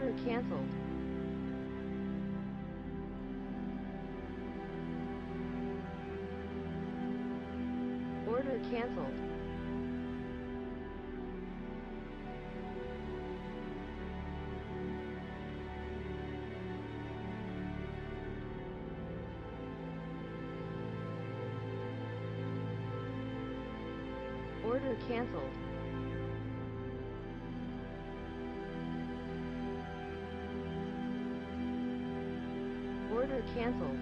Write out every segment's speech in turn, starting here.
Order canceled. Order canceled. Order canceled. Order canceled.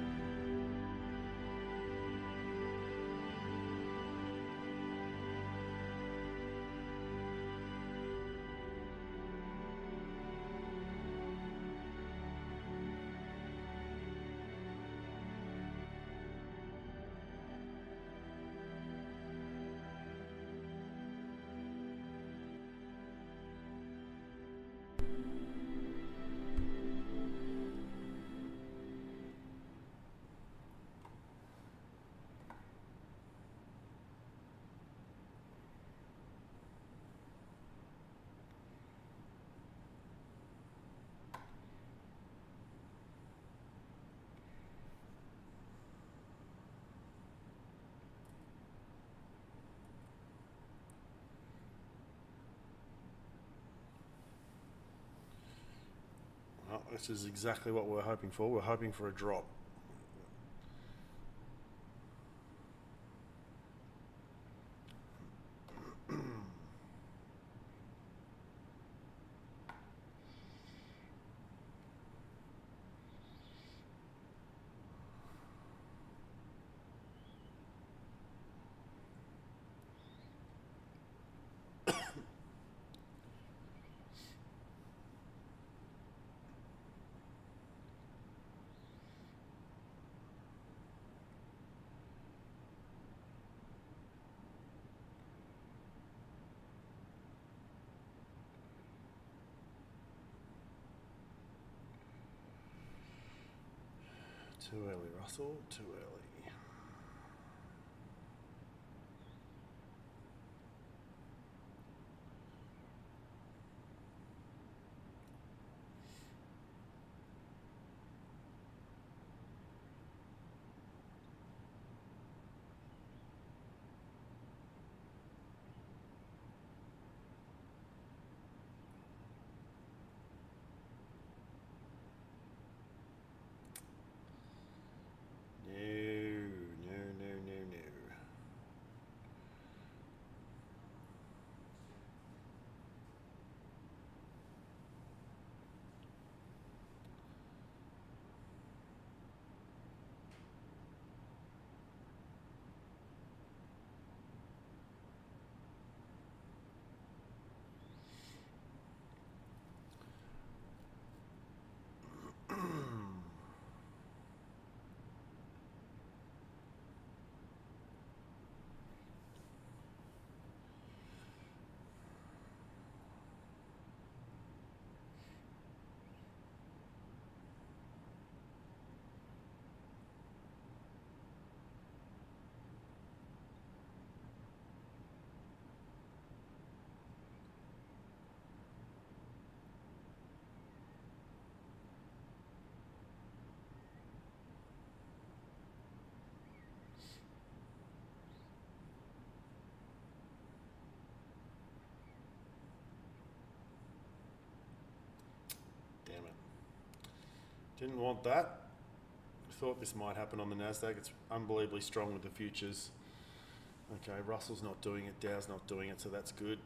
Well, this is exactly what we're hoping for. We're hoping for a drop. Too early, Russell, too early. No. Damn it. Didn't want that. Thought this might happen on the Nasdaq. It's unbelievably strong with the futures. Okay, Russell's not doing it, Dow's not doing it, so that's good.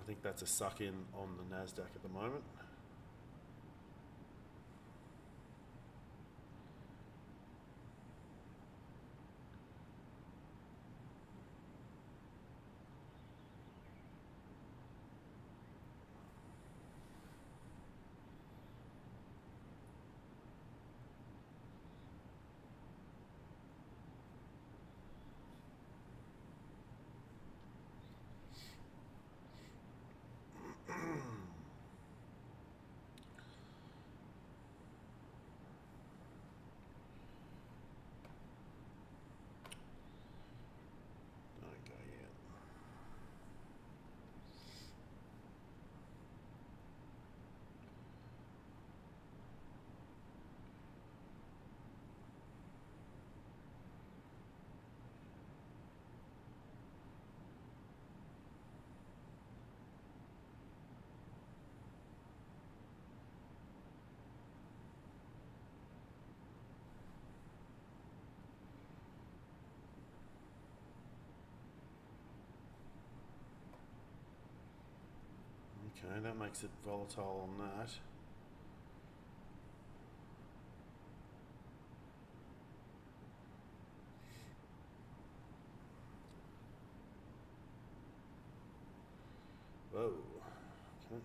I think that's a suck in on the Nasdaq at the moment. Okay, that makes it volatile on that. Whoa. Okay.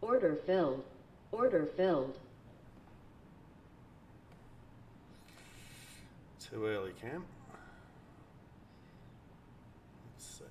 Order filled. Order filled. Too early, Cam. Let's see.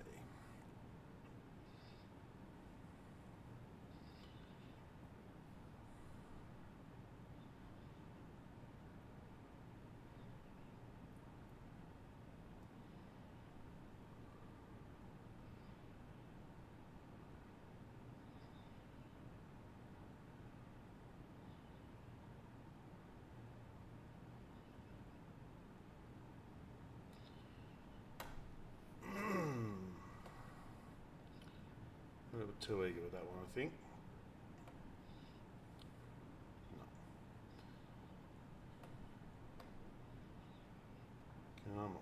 A little bit too eager with that one, I think. No. Come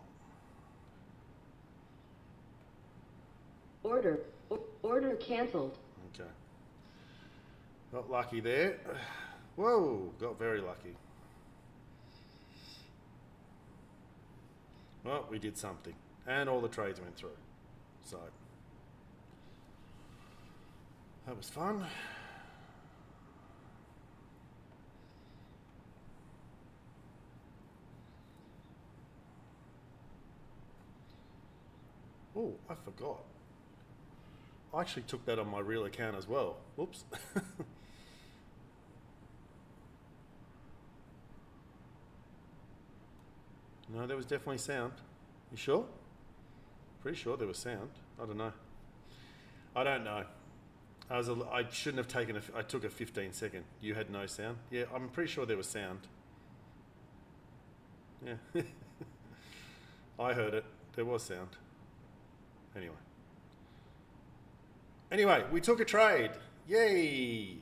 on. Order canceled. Okay. Got lucky there. Whoa, got very lucky. Well, we did something. And all the trades went through. So, that was fun. Oh, I forgot. I actually took that on my real account as well. Whoops. No, there was definitely sound. You sure? Pretty sure there was sound. I don't know. I don't know. I shouldn't have taken I took a 15-second. You had no sound? Yeah, I'm pretty sure there was sound. Yeah. I heard it. There was sound. Anyway, we took a trade. Yay!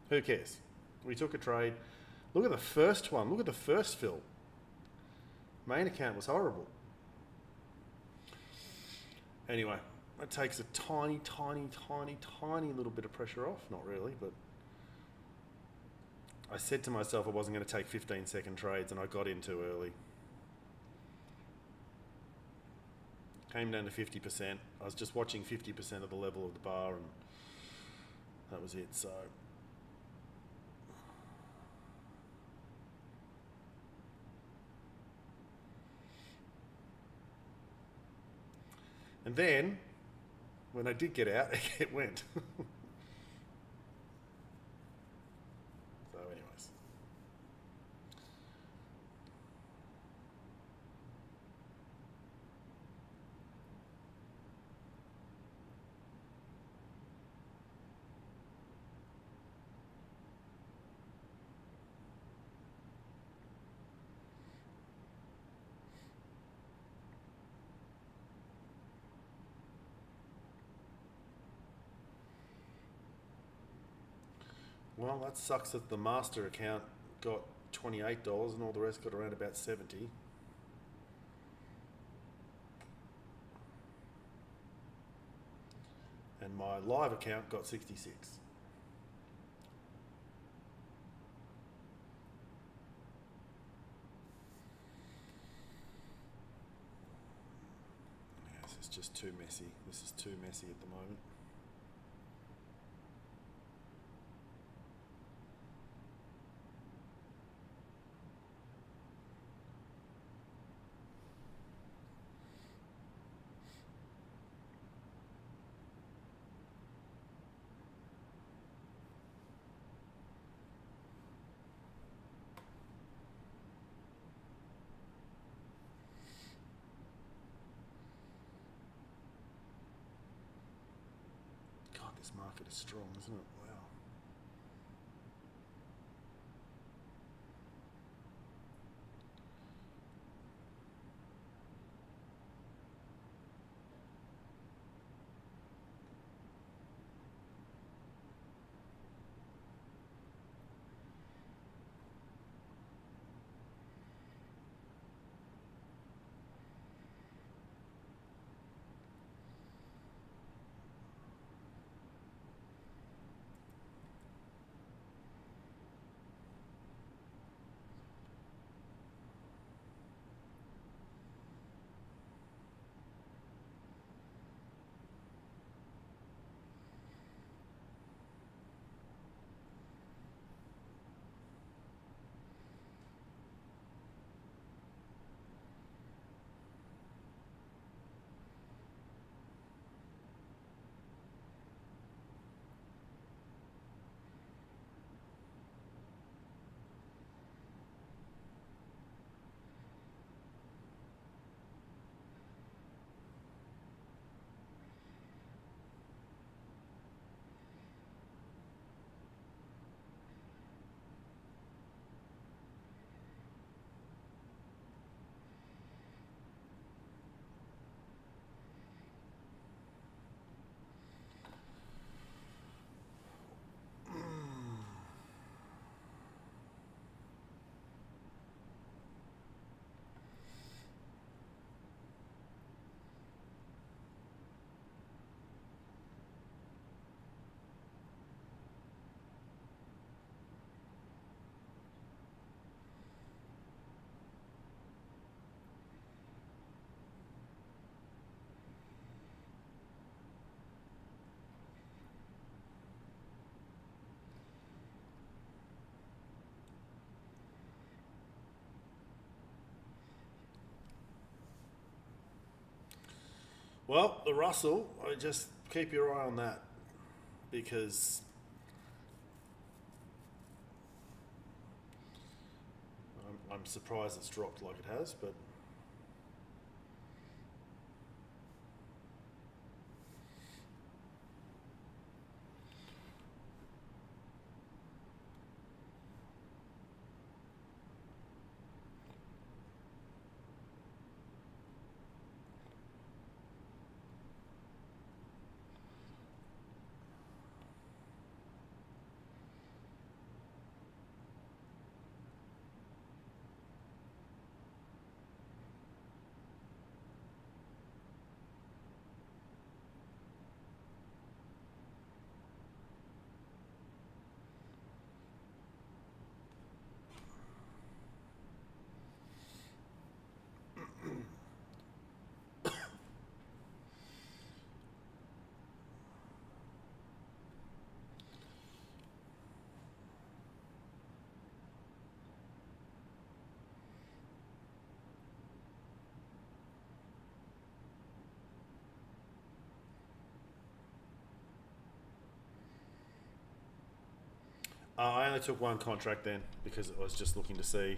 Who cares? We took a trade. Look at the first one. Look at the first fill. Main account was horrible. Anyway, that takes a tiny little bit of pressure off. Not really, but I said to myself I wasn't going to take 15-second trades, and I got in too early. Came down to 50%. I was just watching 50% of the level of the bar, and that was it. So and then when I did get out, it went. So anyways. Well, that sucks that the master account got $28 and all the rest got around about 70. And my live account got 66. Yeah, this is just too messy. This is too messy at the moment. God, this market is strong, isn't it? Wow. Well, the Russell, I just keep your eye on that because I'm surprised it's dropped like it has, but I only took one contract then because I was just looking to see.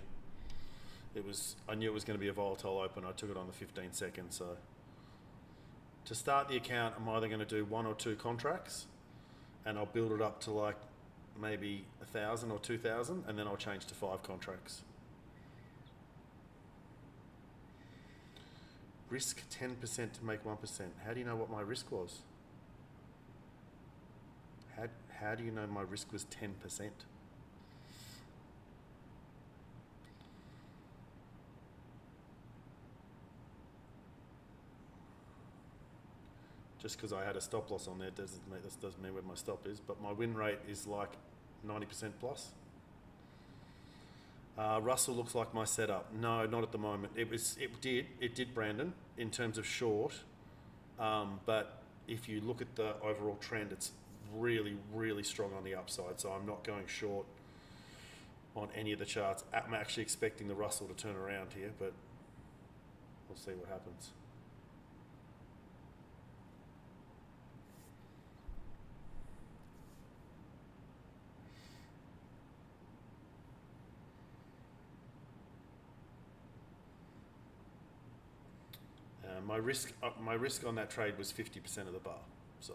I knew it was going to be a volatile open. I took it on the 15 seconds. So to start the account, I'm either going to do 1 or 2 contracts, and I'll build it up to like maybe 1,000 or 2,000, and then I'll change to 5 contracts. Risk 10% to make 1%. How do you know what my risk was? How do you know my risk was 10%? Just because I had a stop loss on there doesn't mean where my stop is, but my win rate is like 90% plus. Russell looks like my setup. No, not at the moment. It did, Brandon, in terms of short. But if you look at the overall trend, it's really, really strong on the upside. So I'm not going short on any of the charts. I'm actually expecting the Russell to turn around here, but we'll see what happens. My risk on that trade was 50% of the bar, so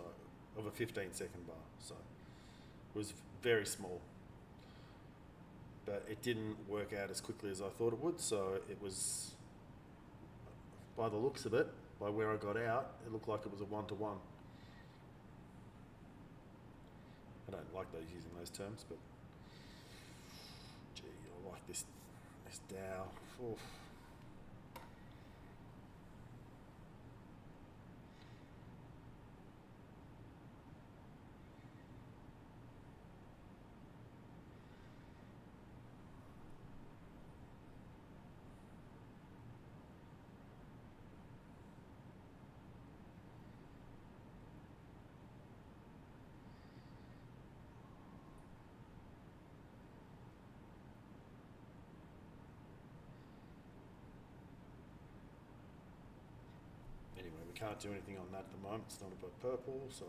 of a 15-second bar. So it was very small, but it didn't work out as quickly as I thought it would. So it was, by the looks of it, by where I got out, it looked like it was a 1-to-1. I don't like those using those terms, but gee, I like this Dow. Oof. Anyway, we can't do anything on that at the moment. It's not above purple, so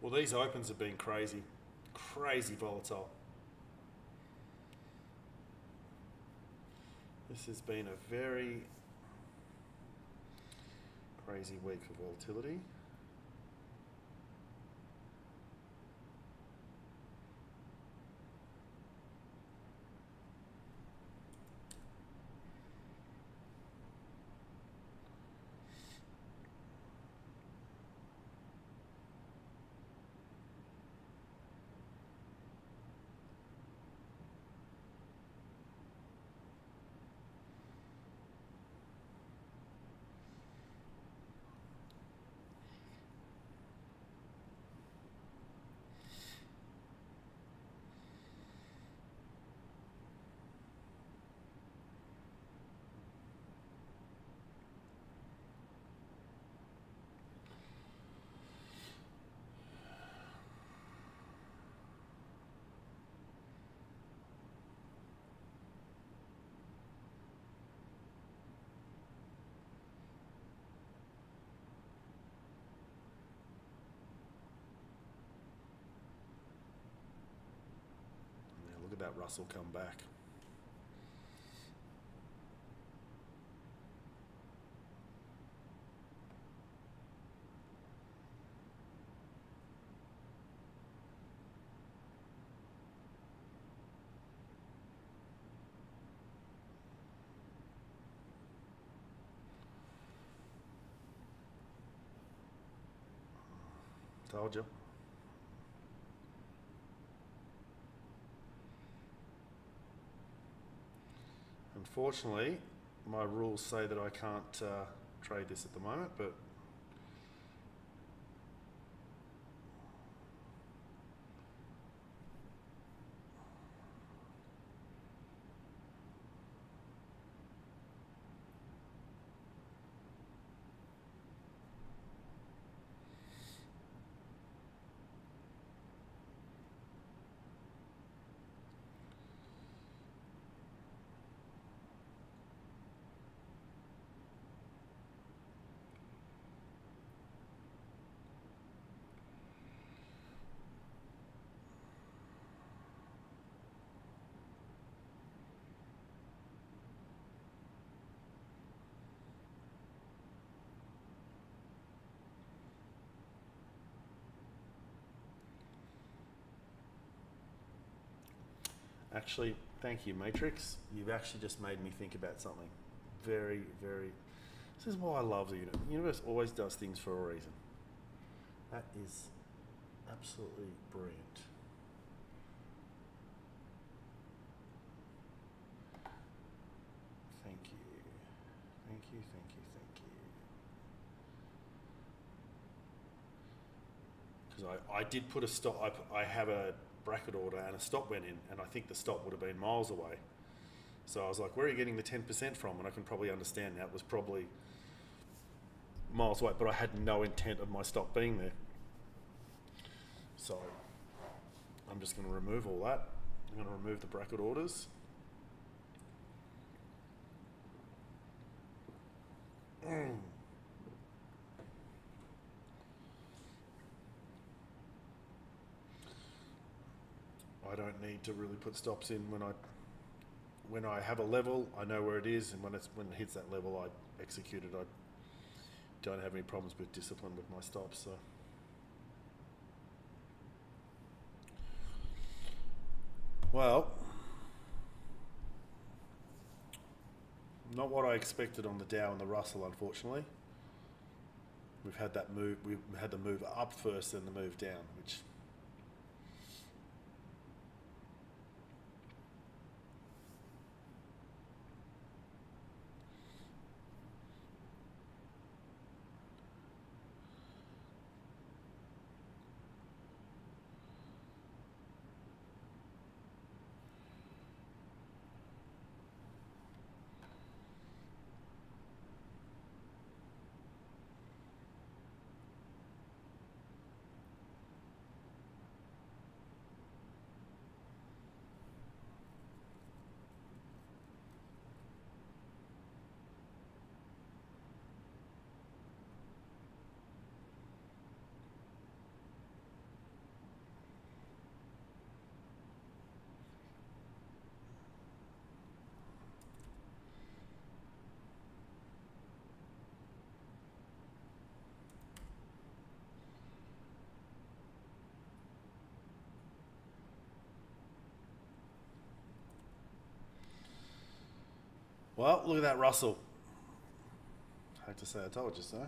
well, these opens have been crazy volatile. This has been a very crazy week for volatility. that Russell come back. Told you. Unfortunately, my rules say that I can't trade this at the moment, but actually, thank you, Matrix. You've actually just made me think about something very, very. This is why I love the universe. The universe always does things for a reason. That is absolutely brilliant. Thank you. Thank you, thank you, thank you. Because I did put a stop, I have a bracket order and a stop went in, and I think the stop would have been miles away. So I was like, where are you getting the 10% from? And I can probably understand that. It was probably miles away, but I had no intent of my stop being there. So I'm just going to remove all that. I'm going to remove the bracket orders. I don't need to really put stops in when I have a level. I know where it is, and when it hits that level, I execute it. I don't have any problems with discipline with my stops. So. Well, not what I expected on the Dow and the Russell, unfortunately. We've had that move. We've had the move up first, then the move down, which. Well, look at that Russell. I hate to say I told you so. Okay,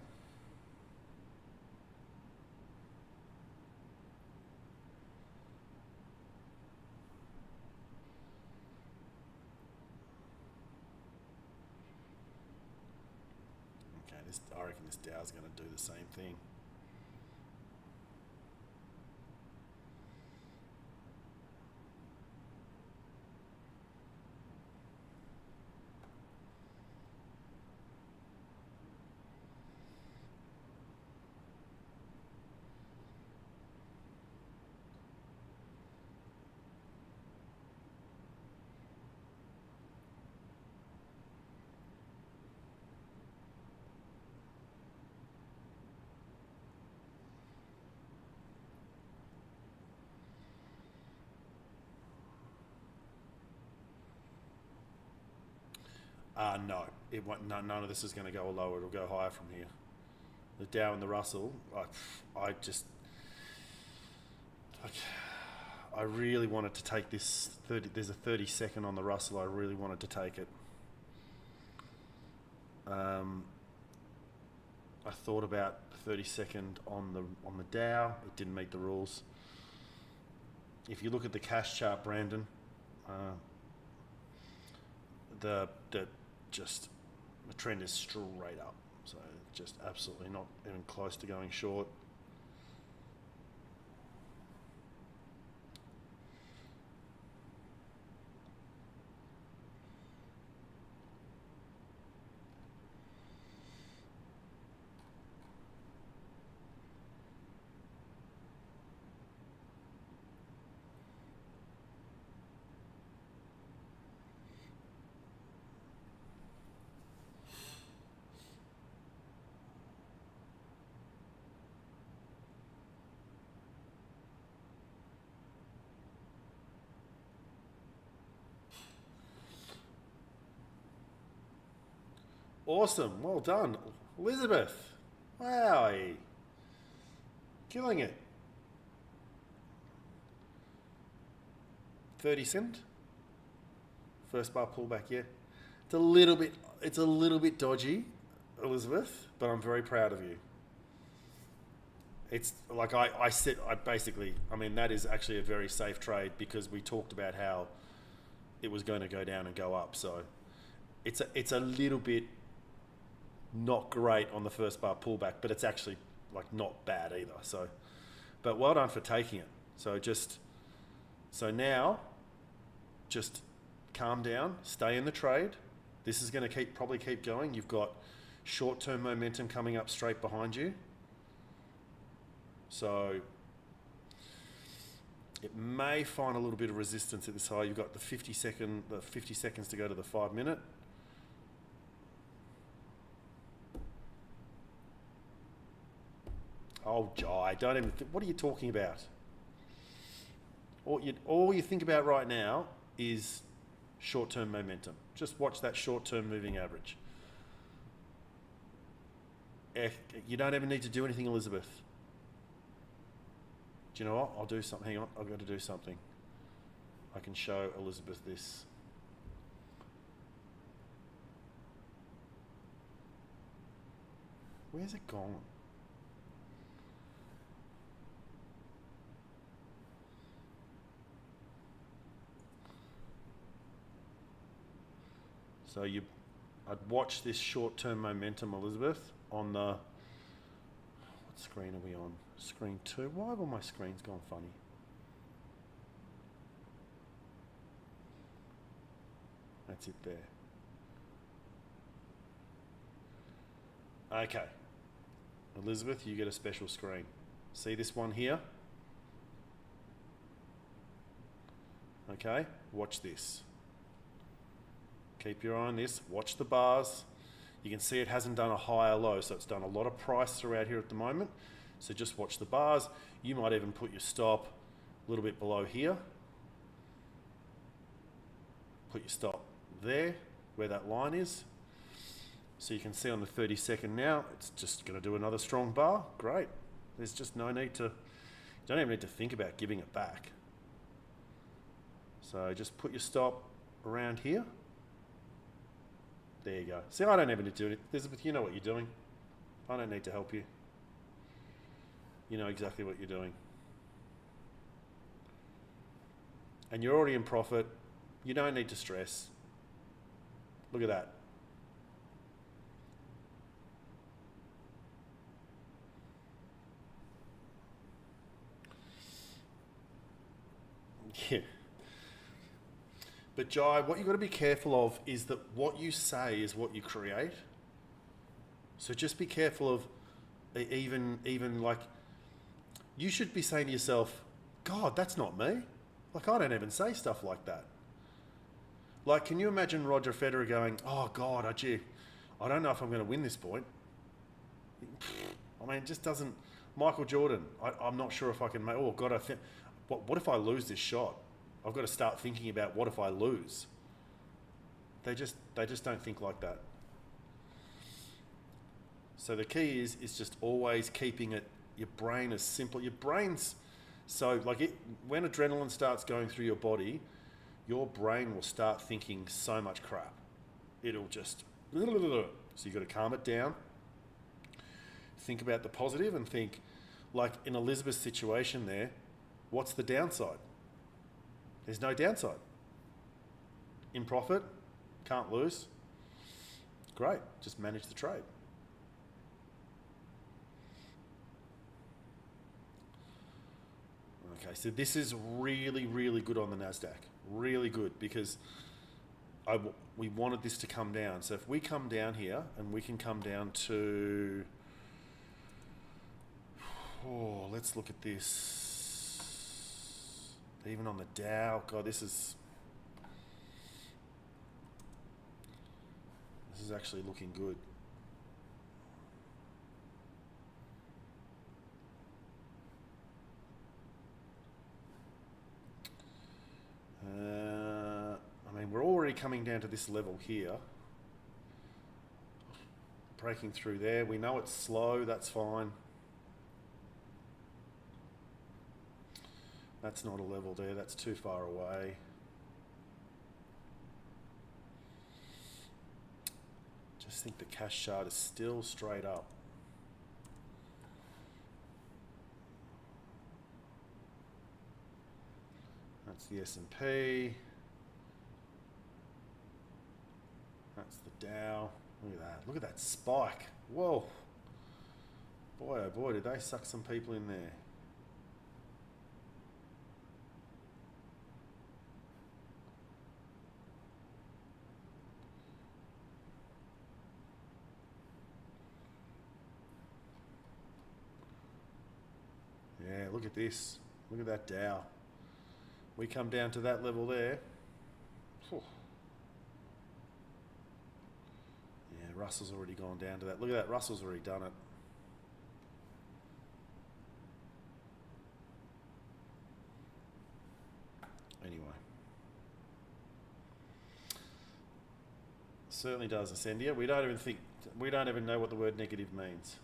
I reckon this Dow's going to do the same thing. No, it won't. No, none of this is going to go lower. It'll go higher from here. The Dow and the Russell. I really wanted to take this 30. There's a 30-second on the Russell. I really wanted to take it. I thought about 30-second on the Dow. It didn't meet the rules. If you look at the cash chart, Brandon, the trend is straight up. So just absolutely not even close to going short. Awesome, well done, Elizabeth. Wow, killing it. 30-second. First bar pullback, yeah. It's a little bit dodgy, Elizabeth, but I'm very proud of you. It's like I mean, that is actually a very safe trade because we talked about how it was going to go down and go up. So it's a little bit not great on the first bar pullback, but it's actually like not bad either. So, but well done for taking it. So now, just calm down, stay in the trade. This is going to probably keep going. You've got short-term momentum coming up straight behind you. So it may find a little bit of resistance at this high. You've got the 50 seconds to go to the 5-minute. Oh, Jai, don't even what are you talking about? All you think about right now is short-term momentum. Just watch that short-term moving average. You don't even need to do anything, Elizabeth. Do you know what? I'll do something. Hang on, I've got to do something. I can show Elizabeth this. Where's it gone? So I'd watch this short-term momentum, Elizabeth, on the, what screen are we on? Screen 2. Why have all my screens gone funny? That's it there. Okay. Elizabeth, you get a special screen. See this one here? Okay, watch this. Keep your eye on this, watch the bars. You can see it hasn't done a higher low, so it's done a lot of price throughout here at the moment. So just watch the bars. You might even put your stop a little bit below here. Put your stop there, where that line is. So you can see on the 30-second now, it's just gonna do another strong bar. Great. There's just no need to, you don't even need to think about giving it back. So just put your stop around here. There you go. See, I don't even need to do it. Elizabeth, you know what you're doing. I don't need to help you. You know exactly what you're doing. And you're already in profit. You don't need to stress. Look at that. Yeah. But Jai, what you've got to be careful of is that what you say is what you create. So just be careful of even like, you should be saying to yourself, God, that's not me. Like, I don't even say stuff like that. Like, can you imagine Roger Federer going, oh God, I don't know if I'm going to win this point. I mean, it just doesn't. Michael Jordan, I'm not sure if I can make, oh God, what if I lose this shot? I've got to start thinking about what if I lose. They just don't think like that. So the key is just always keeping it, your brain as simple. Your brain's, so like when adrenaline starts going through your body, your brain will start thinking so much crap. It'll just, so you got to calm it down. Think about the positive and think, like in Elizabeth's situation there, what's the downside? There's no downside. In profit, can't lose. Great, just manage the trade. Okay, so this is really, really good on the Nasdaq. Really good, because we wanted this to come down. So if we come down here and we can come down to, let's look at this. Even on the Dow, God, this is actually looking good. I mean, we're already coming down to this level here. Breaking through there. We know it's slow, that's fine. That's not a level there, that's too far away. Just think the cash chart is still straight up. That's the S&P. That's the Dow. Look at that. Look at that spike. Whoa. Boy, oh boy, did they suck some people in there. Yeah, look at this. Look at that Dow. We come down to that level there. Whew. Yeah, Russell's already gone down to that. Look at that, Russell's already done it. Anyway. Certainly does ascend here. We don't even know what the word negative means.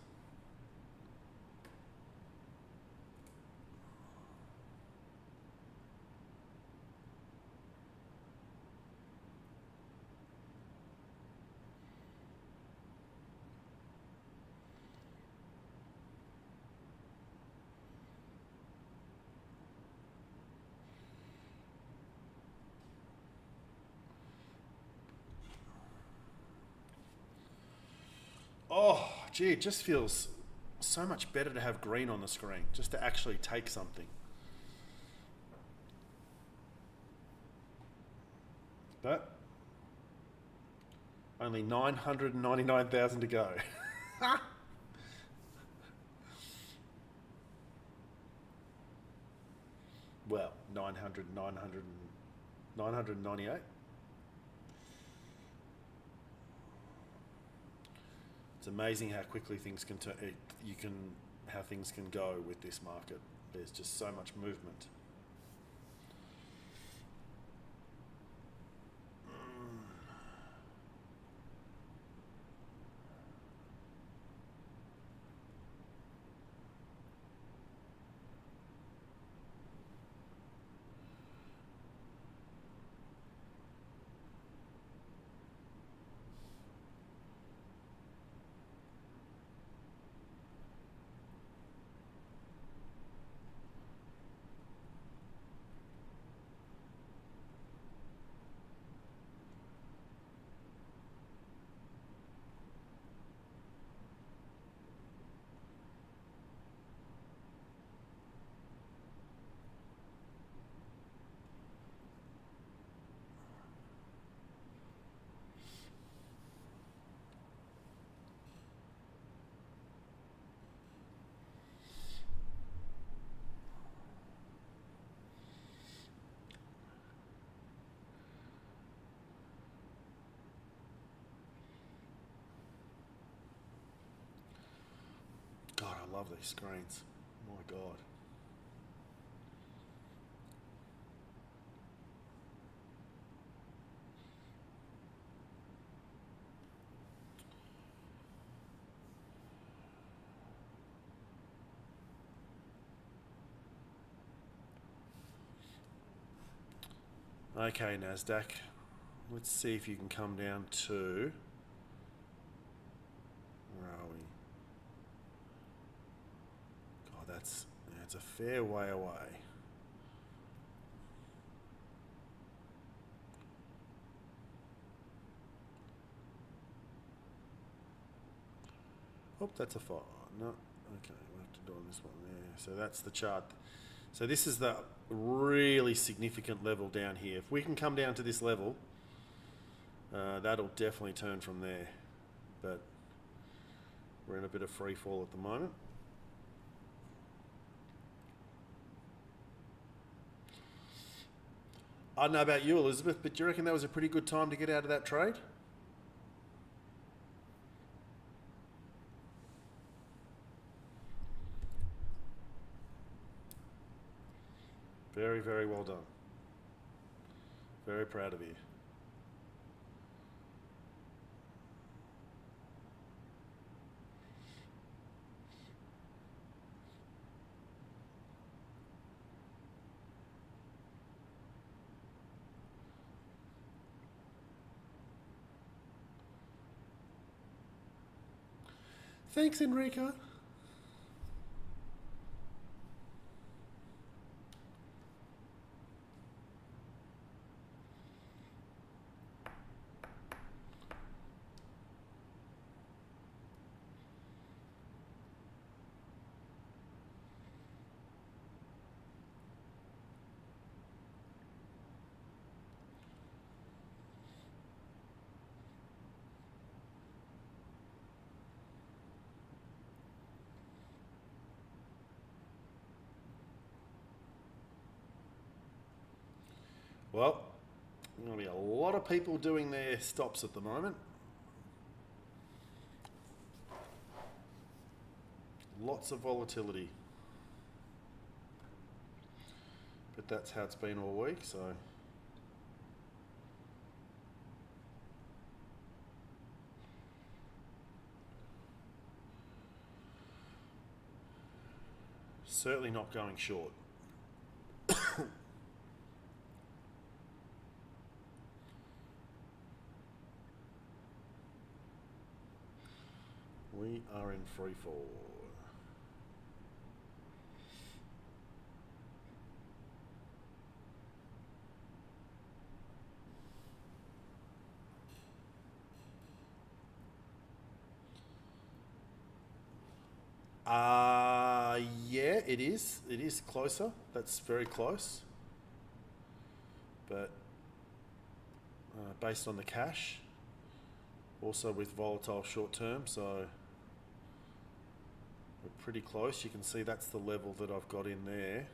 Oh, gee, it just feels so much better to have green on the screen, just to actually take something. But only 999,000 to go. Well, 998. It's amazing how quickly things can how things can go with this market. There's just so much movement. God, I love these screens. My God. Okay, Nasdaq. Let's see if you can come down to... Where are we? God, that's a fair way away. Oh, that's a 5. No, okay, we'll have to do on this one there. So that's the chart. So this is the really significant level down here. If we can come down to this level, that'll definitely turn from there. But we're in a bit of free fall at the moment. I don't know about you, Elizabeth, but do you reckon that was a pretty good time to get out of that trade? Very, very well done. Very proud of you. Thanks, Enrica. Well, there's going to be a lot of people doing their stops at the moment. Lots of volatility. But that's how it's been all week, so... Certainly not going short. We are in free fall. Yeah, it is. It is closer. That's very close. But based on the cash, also with volatile short term, so we're pretty close. You can see that's the level that I've got in there.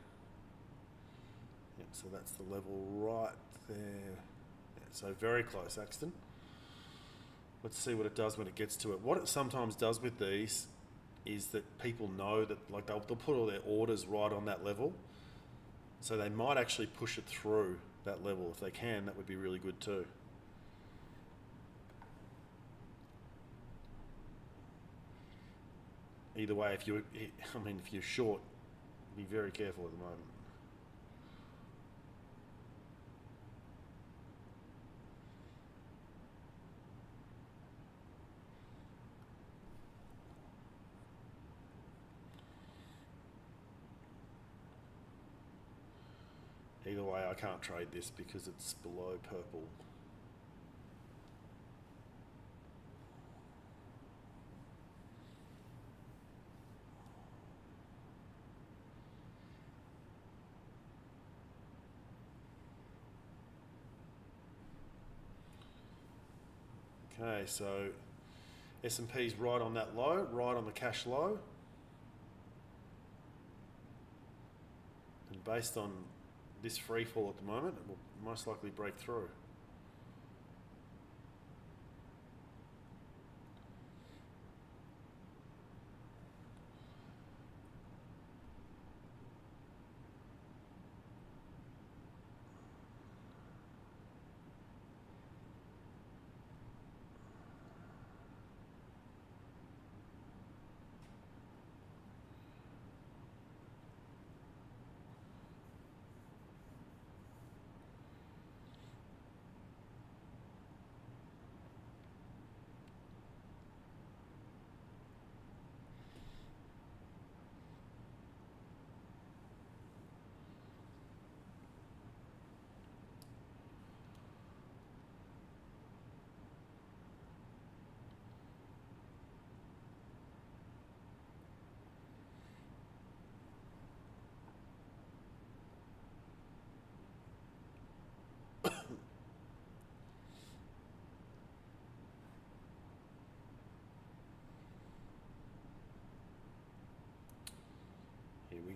Yep, so that's the level right there. Yeah, so very close, Axton. Let's see what it does when it gets to it. What it sometimes does with these is that people know that, like, they'll put all their orders right on that level, so they might actually push it through that level. If they can, that would be really good too. Either way, if you're short, be very careful at the moment. Either way, I can't trade this because it's below purple. Okay, so S&P's right on that low, right on the cash low. And based on this free fall at the moment, it will most likely break through.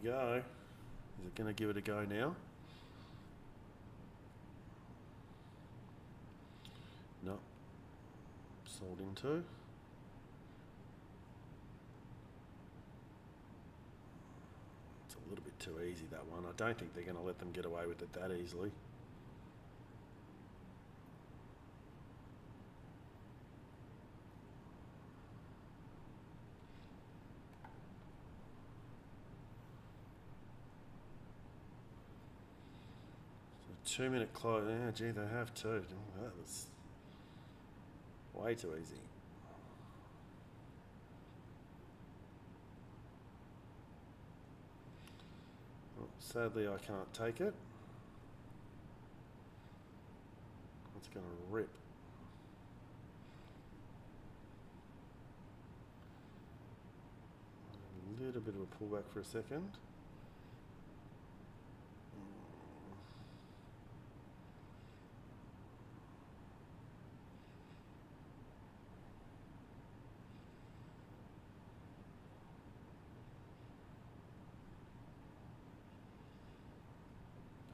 we go. Is it going to give it a go now? No. Sold into. It's a little bit too easy, that one. I don't think they're going to let them get away with it that easily. So 2 minute close. Yeah, gee, they have too. That was way too easy. Well, sadly, I can't take it. It's going to rip. A little bit of a pullback for a second.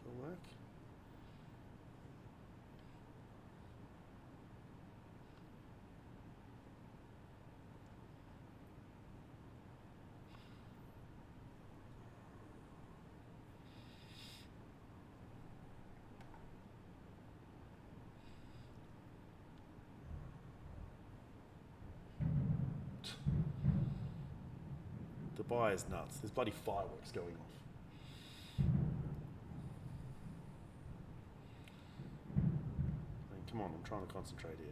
Pullback. The buy is nuts. There's bloody fireworks going off. I mean, come on, I'm trying to concentrate here.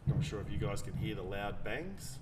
Not sure if you guys can hear the loud bangs.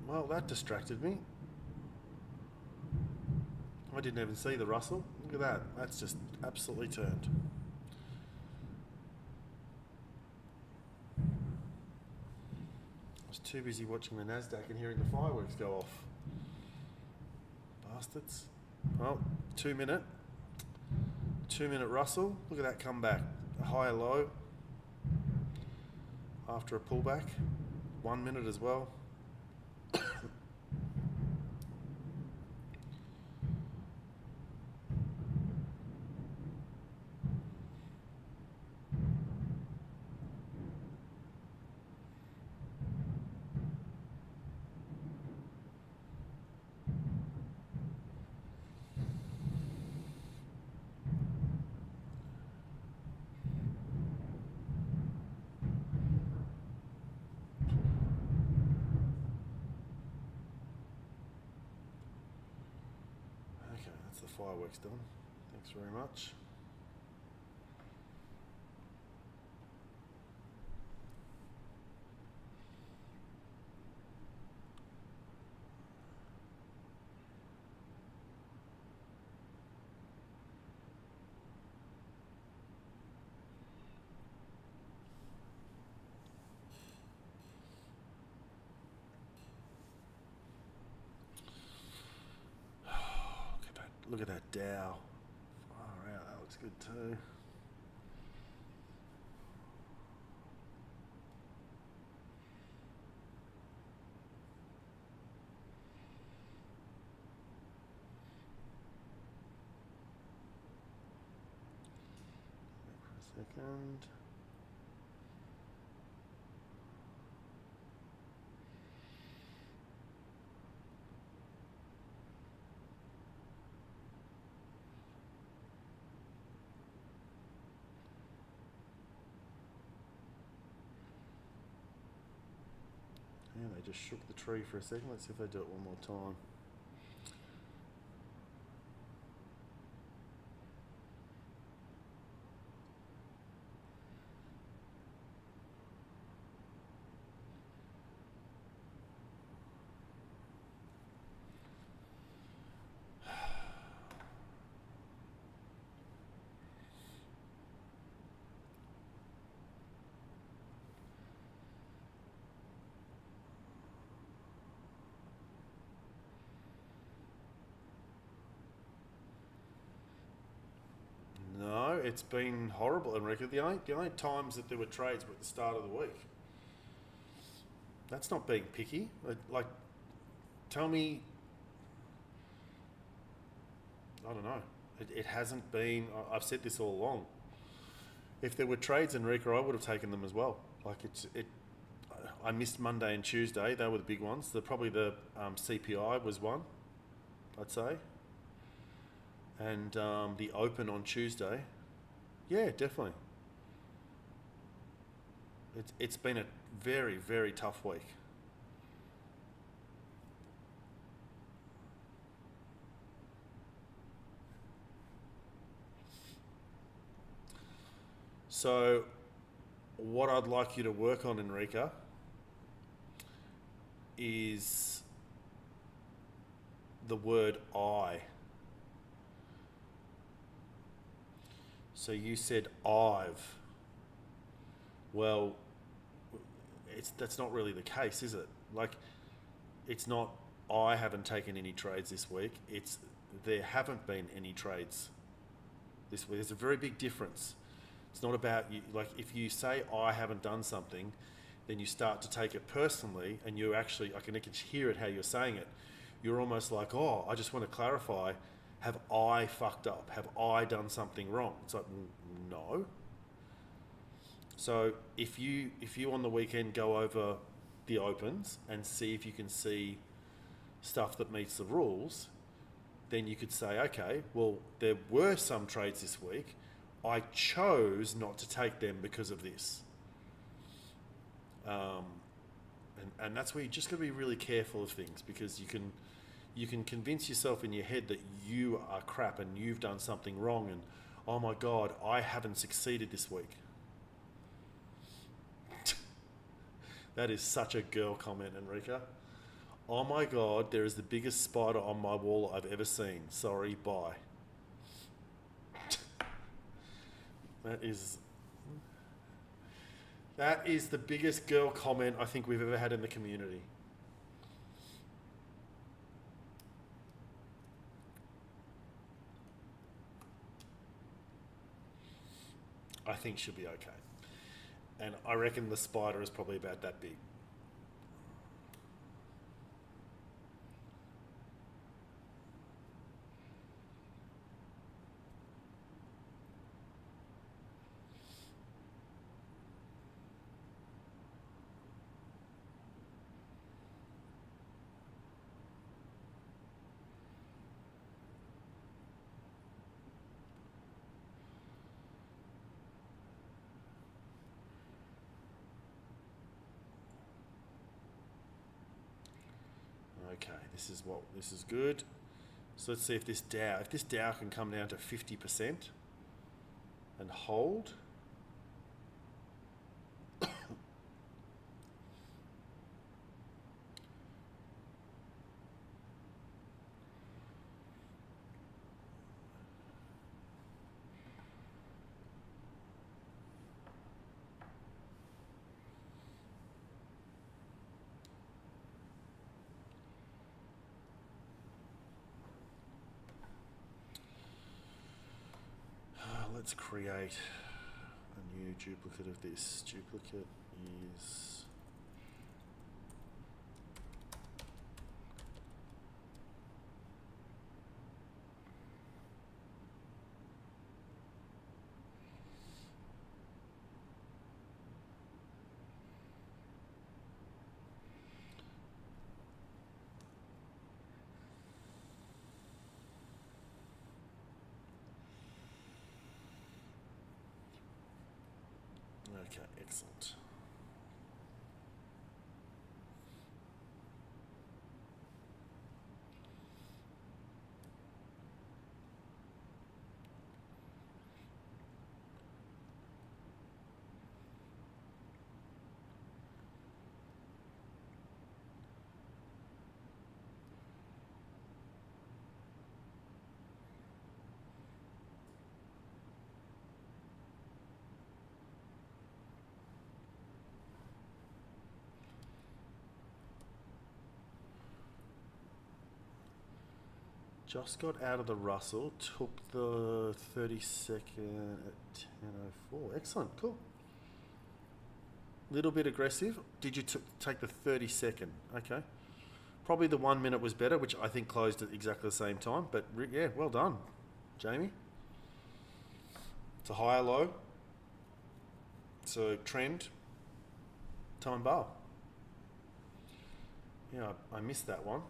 Well, that distracted me. I didn't even see the Russell. Look at that. That's just absolutely turned. I was too busy watching the Nasdaq and hearing the fireworks go off. Bastards. Well, 2 minute. 2 minute Russell. Look at that comeback. A higher low after a pullback. 1 minute as well. The fireworks done. Thanks very much. look at that Dow. Far out, that looks good too. For a second. Yeah, they just shook the tree for a second. Let's see if they do it one more time. No, it's been horrible, Enrique. The only times that there were trades were at the start of the week. That's not being picky. Like, tell me. I don't know. It hasn't been. I've said this all along. If there were trades, Enrique, I would have taken them as well. Like I missed Monday and Tuesday. They were the big ones. Probably the CPI was one, I'd say. And the open on Tuesday. Yeah, definitely. It's been a very, very tough week. So what I'd like you to work on, Enrica, is the word I. So you said I've. Well, that's not really the case, is it? Like, it's not I haven't taken any trades this week. It's there haven't been any trades this week. There's a very big difference. It's not about you. Like, if you say I haven't done something, then you start to take it personally, and you actually, I can hear it how you're saying it. You're almost like, oh, I just want to clarify. Have I fucked up? Have I done something wrong? It's like, no. So if you on the weekend go over the opens and see if you can see stuff that meets the rules, then you could say, okay, well, there were some trades this week. I chose not to take them because of this. And that's where you just got to be really careful of things, because you can convince yourself in your head that you are crap and you've done something wrong, and oh my God, I haven't succeeded this week. That is such a girl comment, Enrica. Oh my God, there is the biggest spider on my wall I've ever seen. Sorry, bye. That is the biggest girl comment I think we've ever had in the community. I think she'll be okay. And I reckon the spider is probably about that big. Okay, this is good. So let's see if this Dow can come down to 50% and hold. let's create a new duplicate of this. Duplicate is okay, excellent. Just got out of the Russell, took the 30-second at 10:04. Excellent, cool. Little bit aggressive. Did you take the 30-second? Okay. Probably the 1 minute was better, which I think closed at exactly the same time. But yeah, well done, Jamie. It's a higher low. So trend, time bar. Yeah, I missed that one,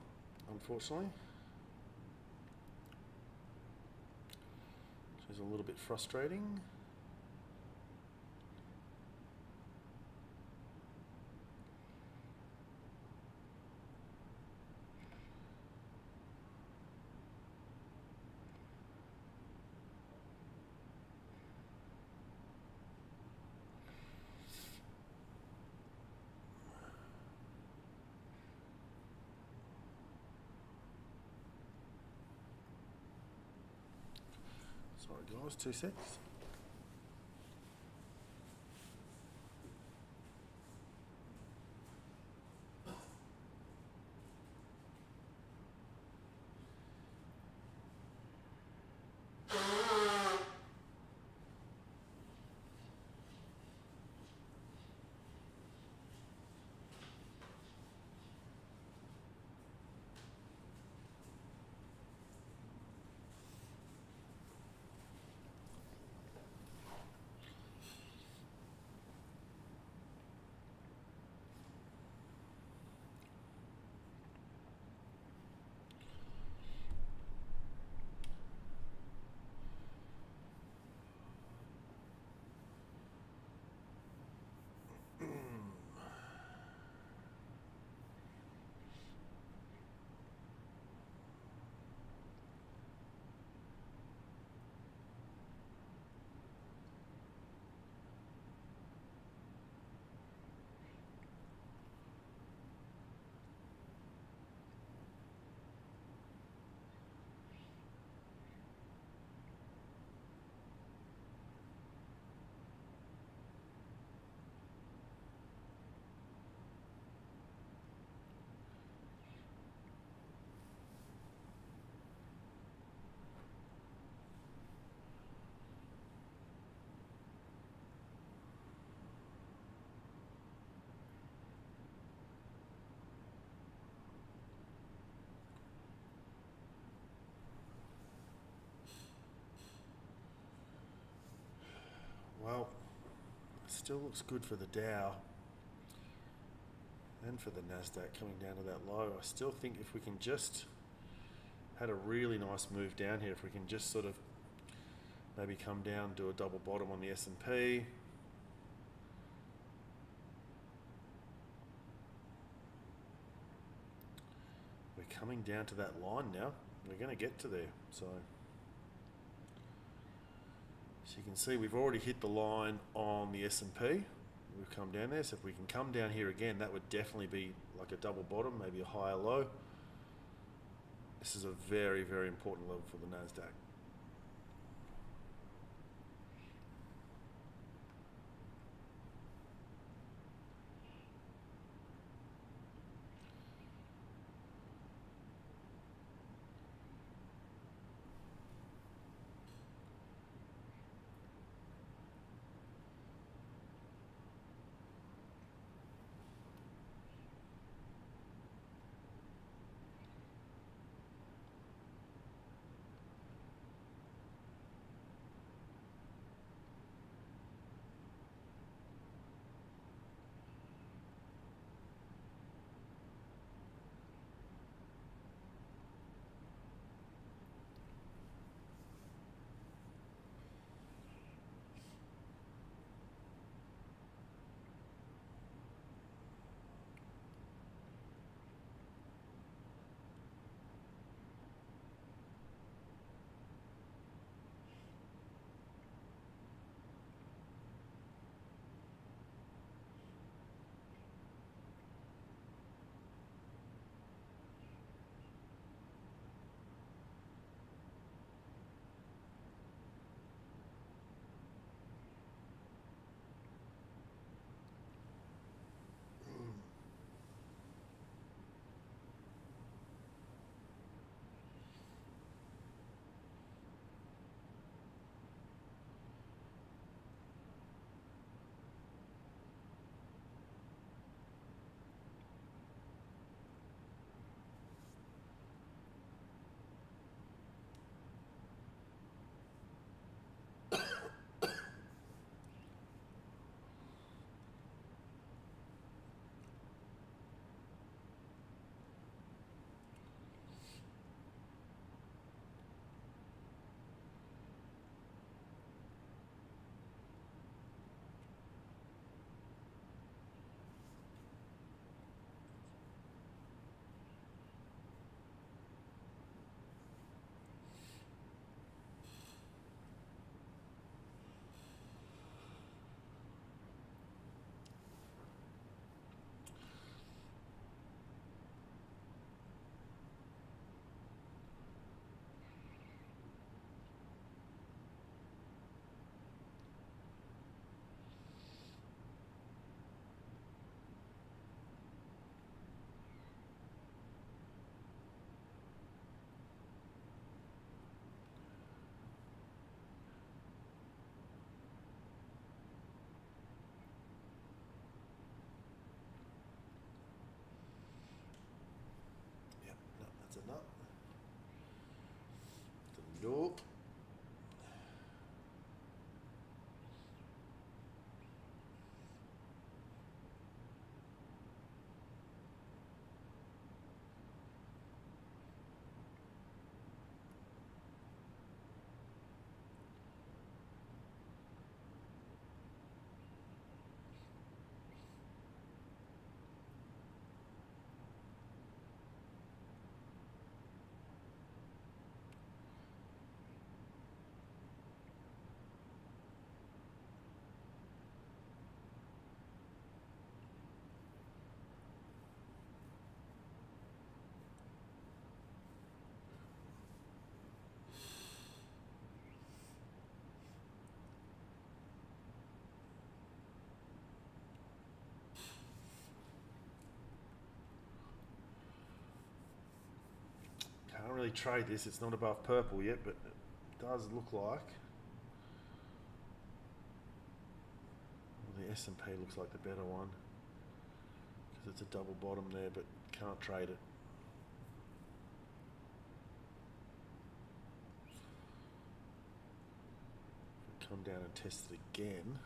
unfortunately. Which is a little bit frustrating. Sorry guys, 2 seconds. Well, still looks good for the Dow and for the Nasdaq coming down to that low. I still think if we can just had a really nice move down here, if we can just sort of maybe come down, do a double bottom on the S&P. We're coming down to that line now. We're going to get to there. So you can see we've already hit the line on the S&P. We've come down there. So if we can come down here again, that would definitely be like a double bottom, maybe a higher low. This is a very, very important level for the Nasdaq. trade this. It's not above purple yet, but it does look like. Well, the S&P looks like the better one because it's a double bottom there, but can't trade it. Come down and test it again.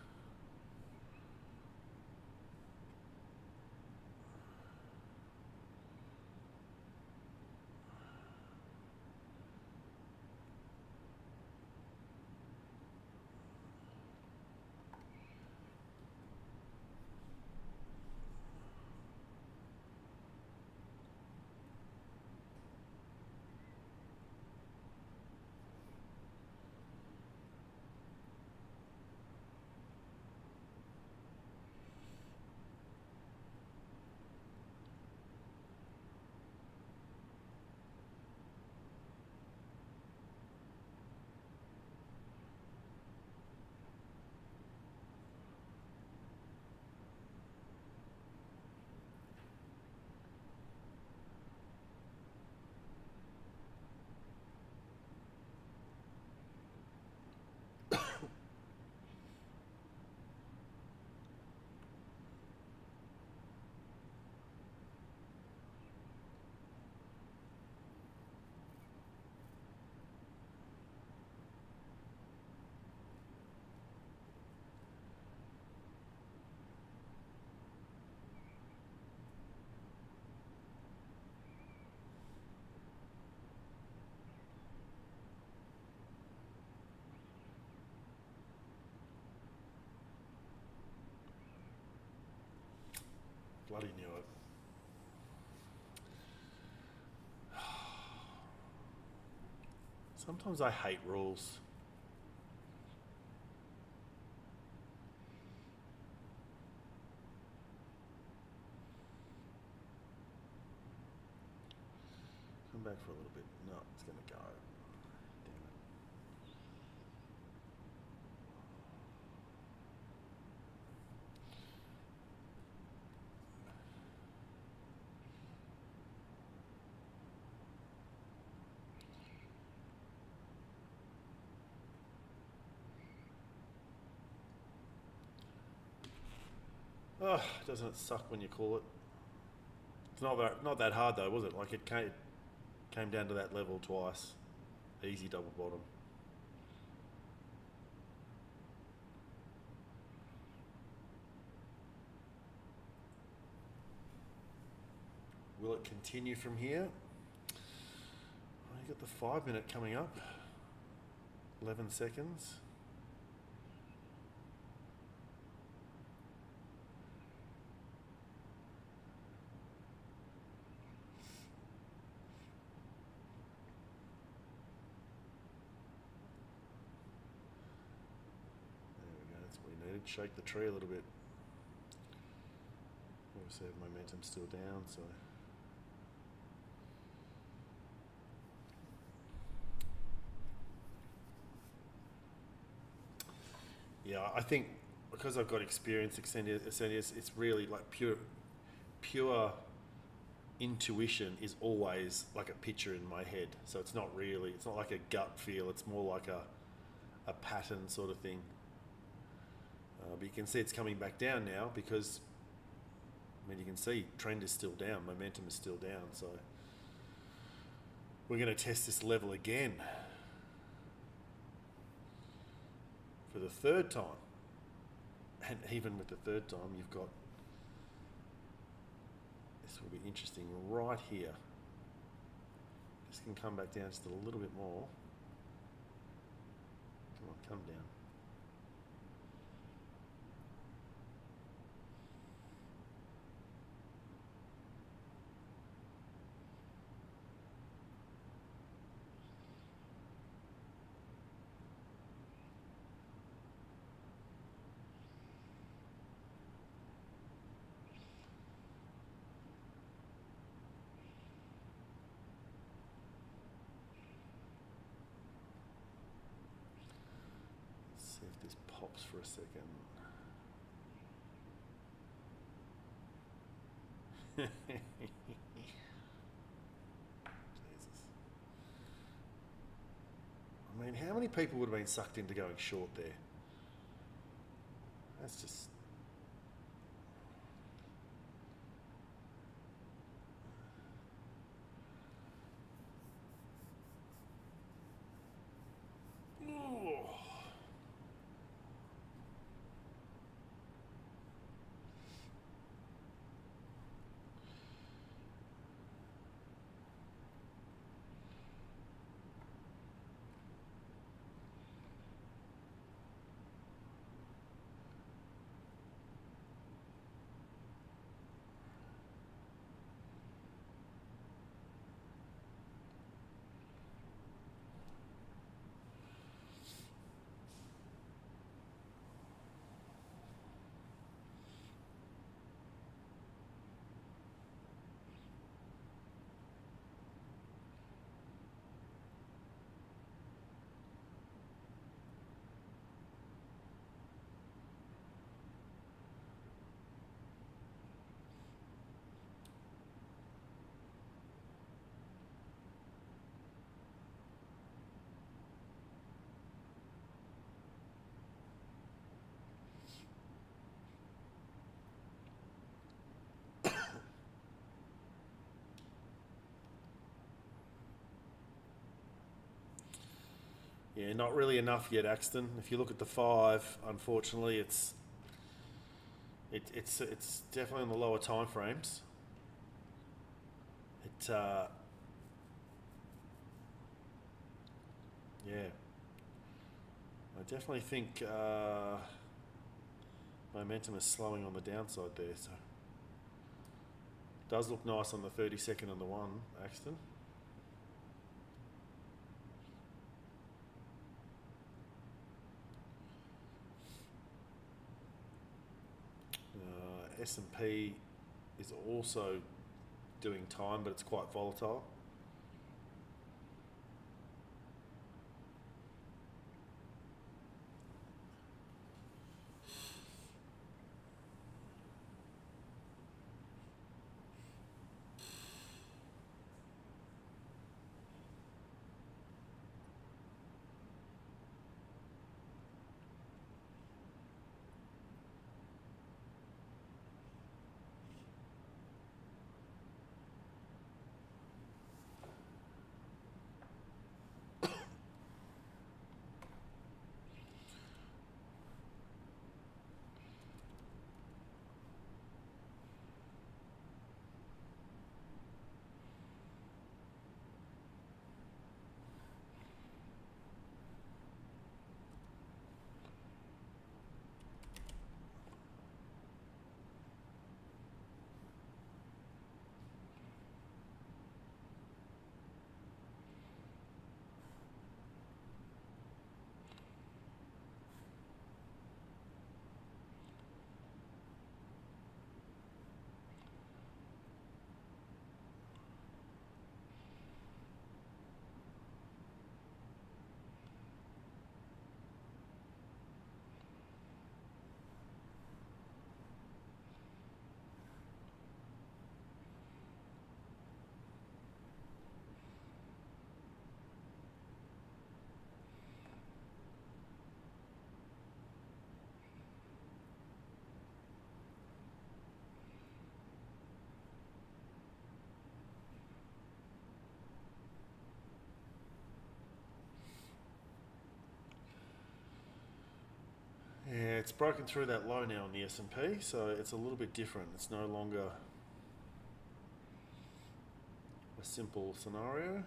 Bloody knew it. Sometimes I hate rules. Come back for a little bit. No, it's going to go. Damn it. Oh, doesn't it suck when you call it? It's not that hard though, was it? Like it came down to that level twice. Easy double bottom. Will it continue from here? Well, you got the 5 minute coming up. 11 seconds. Shake the tree a little bit. Obviously, the momentum's still down, so. Yeah, I think because I've got experience, it's really like pure intuition is always like a picture in my head. So it's not like a gut feel. It's more like a pattern sort of thing. But you can see it's coming back down now because, I mean, you can see trend is still down, momentum is still down. So we're going to test this level again for the third time. And even with the third time, you've got, this will be interesting right here. This can come back down just a little bit more. Come on, come down. See if this pops for a second. Jesus. mean, how many people would have been sucked into going short there? That's just... Yeah, not really enough yet, Axton. If you look at the 5, unfortunately, it's definitely on the lower time frames. Yeah, I definitely think momentum is slowing on the downside there. So it does look nice on the 30-second on the 1, Axton. S&P is also doing time, but it's quite volatile. Yeah, it's broken through that low now on the S&P, so it's a little bit different. It's no longer a simple scenario.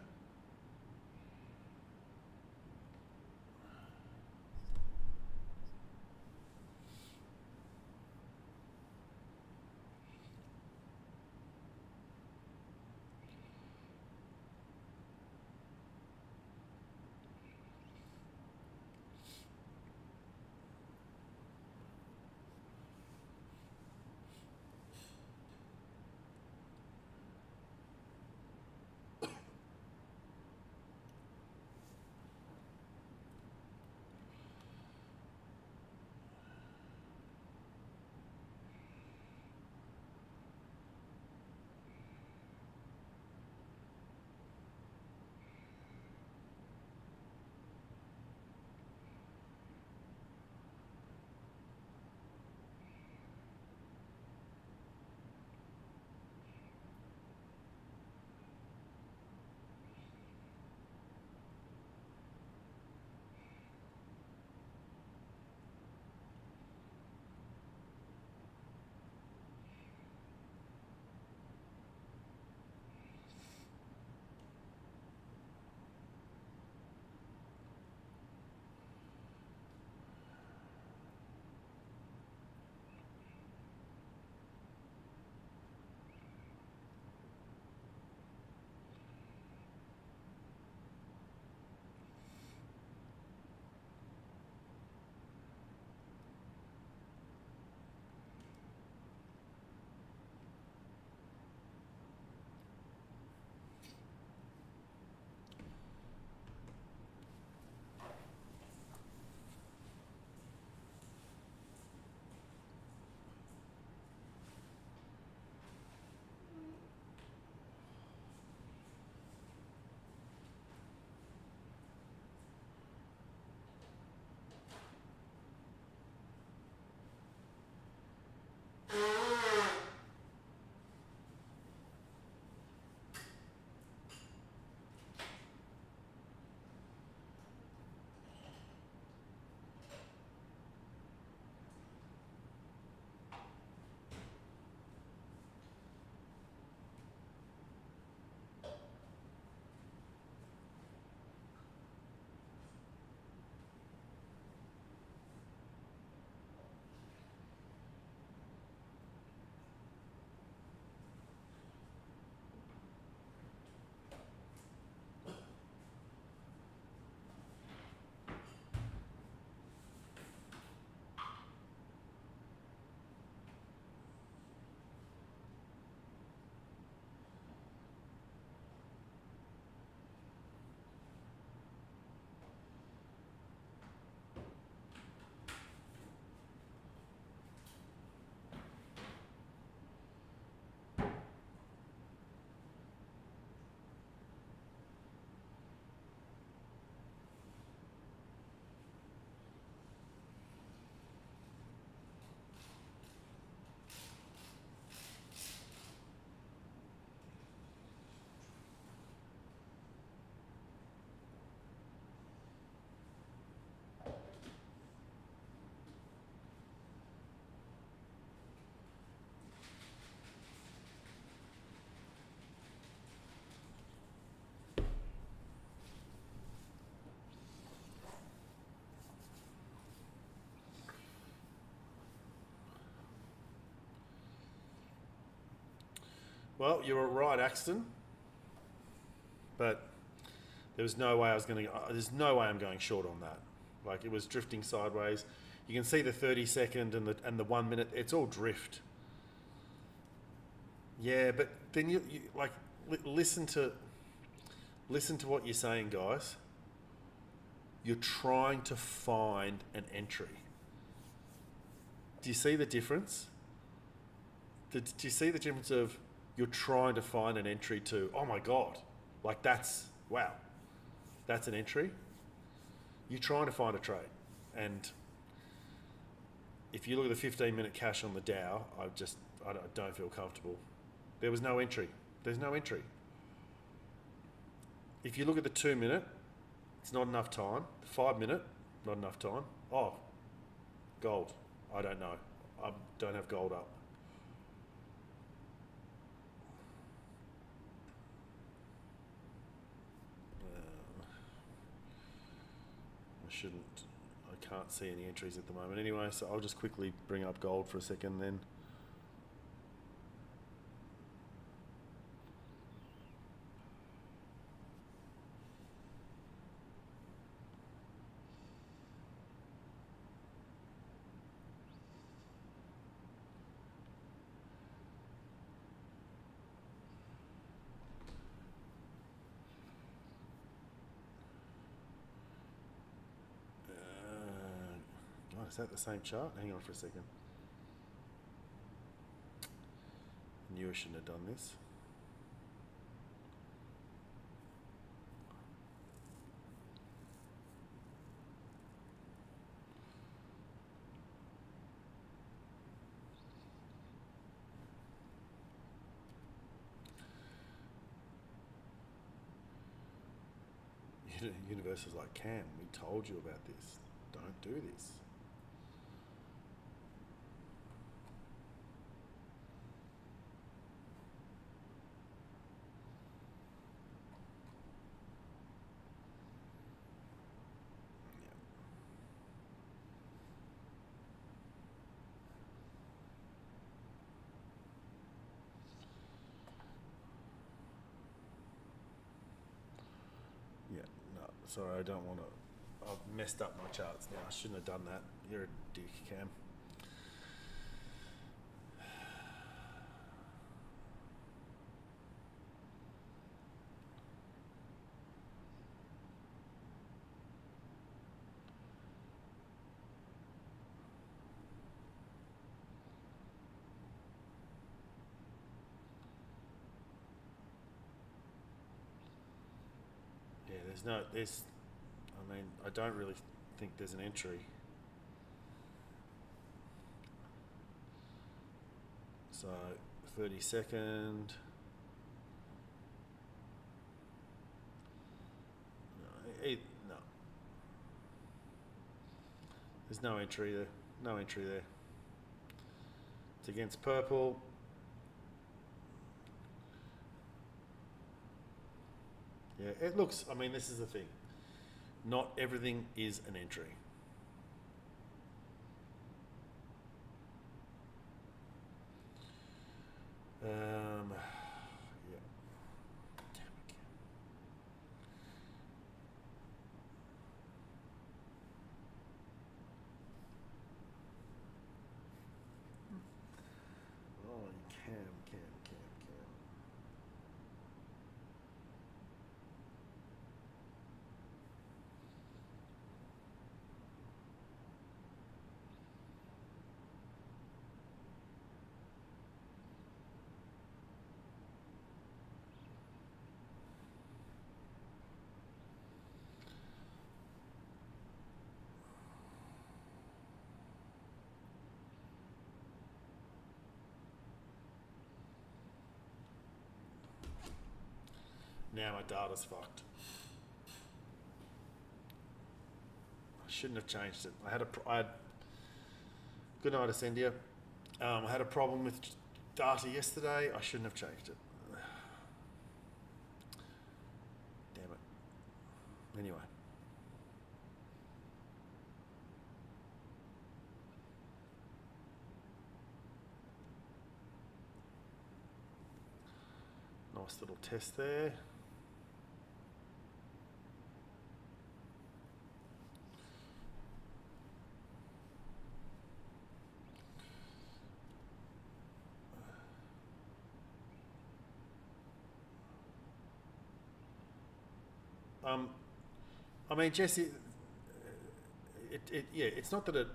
Well, you were right, Axton. But there was no way I was going to. There's no way I'm going short on that. Like it was drifting sideways. You can see the 30-second and the 1 minute. It's all drift. Yeah, but then you like listen to what you're saying, guys. You're trying to find an entry. Do you see the difference? Do you see the difference of you're trying to find an entry to, oh my God, like that's, wow, that's an entry? You're trying to find a trade. And if you look at the 15-minute cash on the Dow, I don't feel comfortable. There was no entry. There's no entry. If you look at the 2 minute, it's not enough time. The 5 minute, not enough time. Oh, gold. I don't know. I don't have gold up. I can't see any entries at the moment anyway, so I'll just quickly bring up gold for a second then. God, is that the same chart? Hang on for a second. I knew I shouldn't have done this. Universe is like, Cam, we told you about this. Don't do this. Yeah, no, sorry, I don't want to. I've messed up my charts now. I shouldn't have done that. You're a dick, Cam. Yeah, I mean, I don't really think there's an entry. So, 30-second. No. There's no entry there. No entry there. It's against purple. Yeah, it looks, I mean, this is the thing. Not everything is an entry. Yeah. Oh, Cam. Now my data's fucked. I shouldn't have changed it. I had good night, Ascendia. I had a problem with data yesterday. I shouldn't have changed it. Damn it. Anyway. Nice little test there. I mean, Jesse, yeah, it's not that it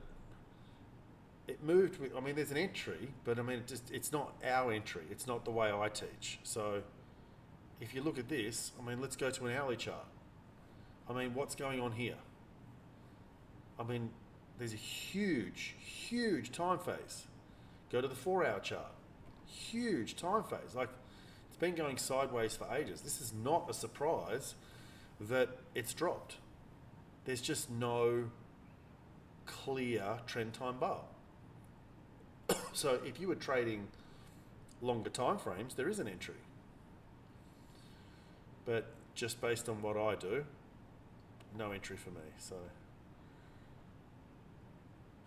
moved with. I mean, there's an entry, but I mean, it's not our entry. It's not the way I teach. So, if you look at this, I mean, let's go to an hourly chart. I mean, what's going on here? I mean, there's a huge time phase. Go to the 4-hour chart. Huge time phase. Like, it's been going sideways for ages. This is not a surprise that it's dropped. There's just no clear trend time bar. So if you were trading longer time frames, there is an entry. But just based on what I do, no entry for me. So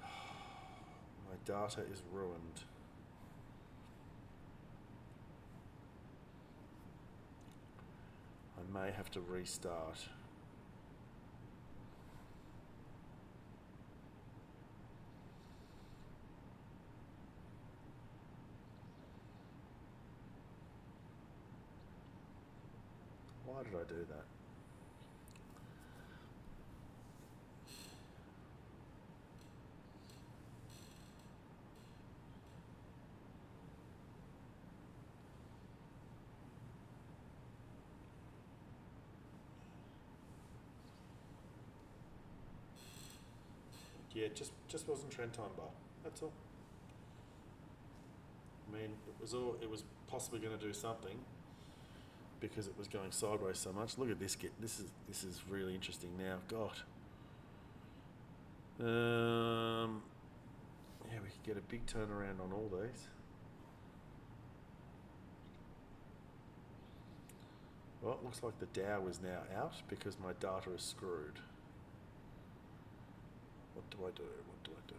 my data is ruined. I may have to restart. Why did I do that? Yeah, just wasn't trend time bar. That's all. I mean, it was possibly going to do something because it was going sideways so much. Look at this. This is really interesting now. God. Yeah, we could get a big turnaround on all these. Well, it looks like the Dow is now out because my data is screwed. What do I do? What do I do?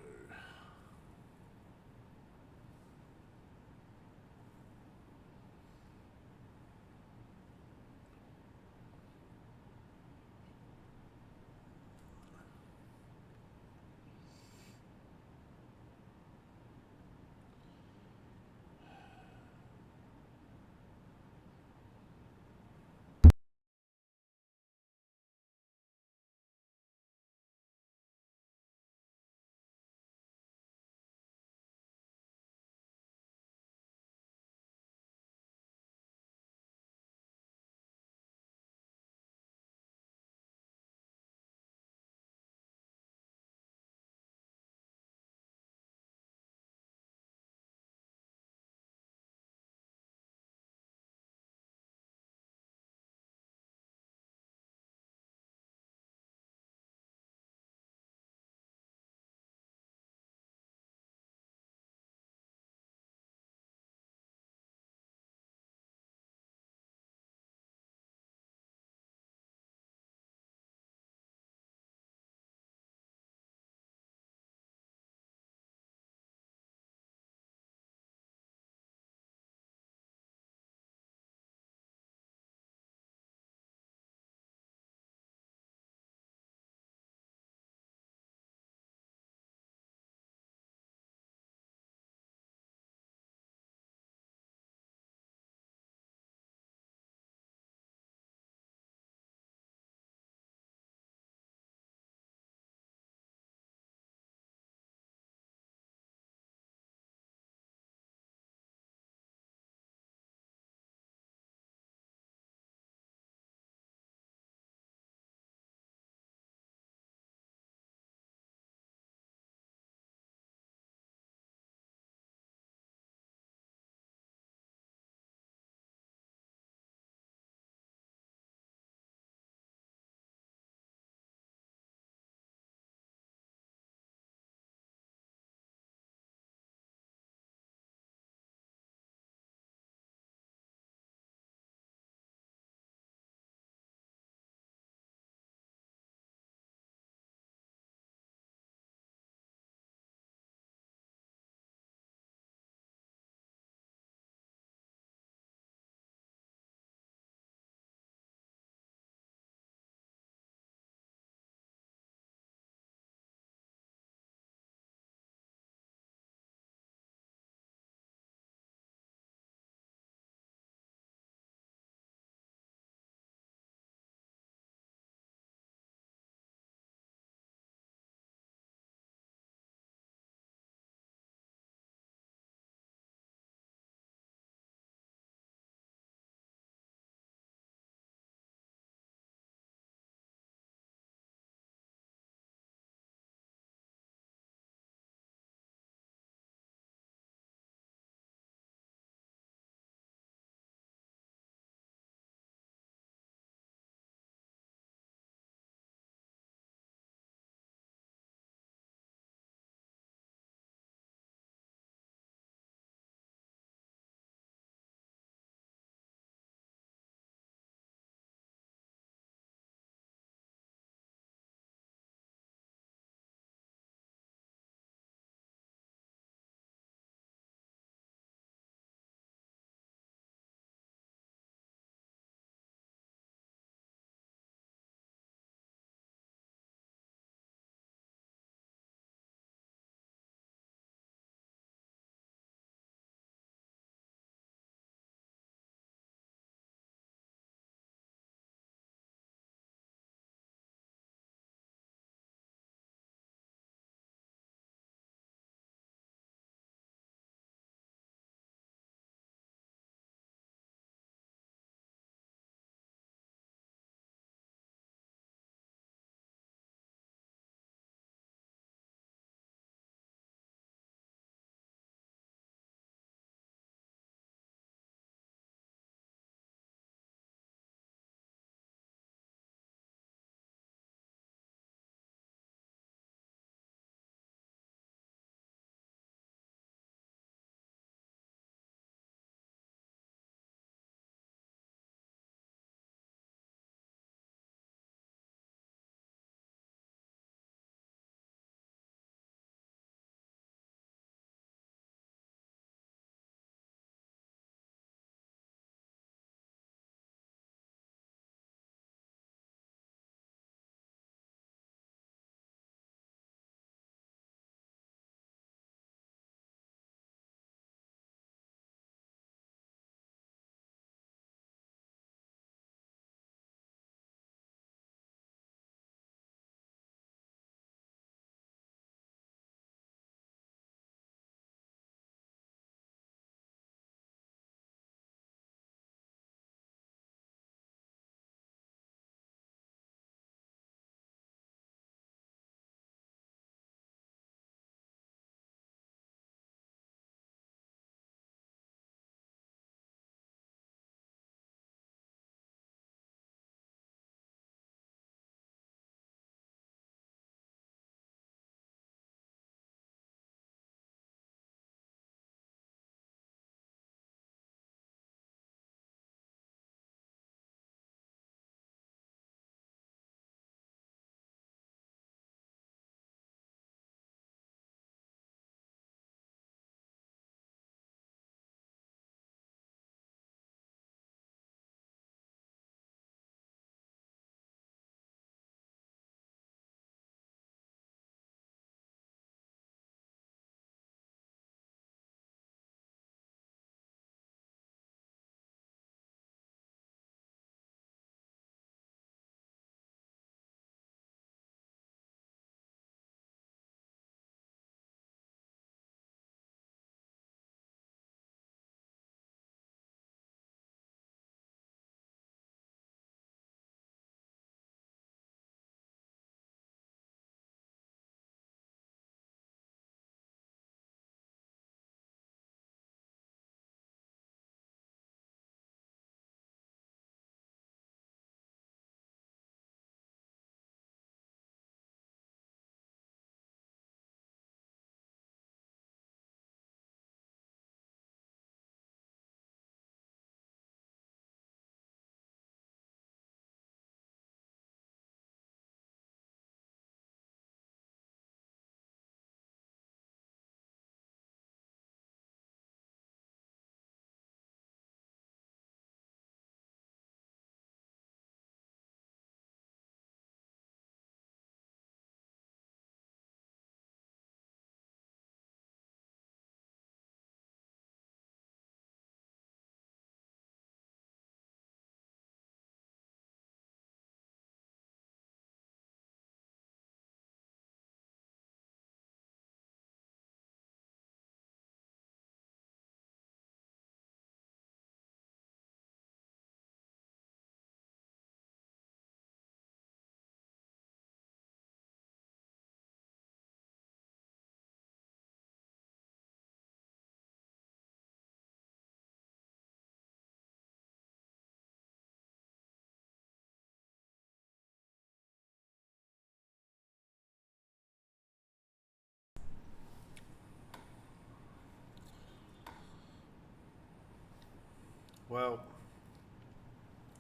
Well,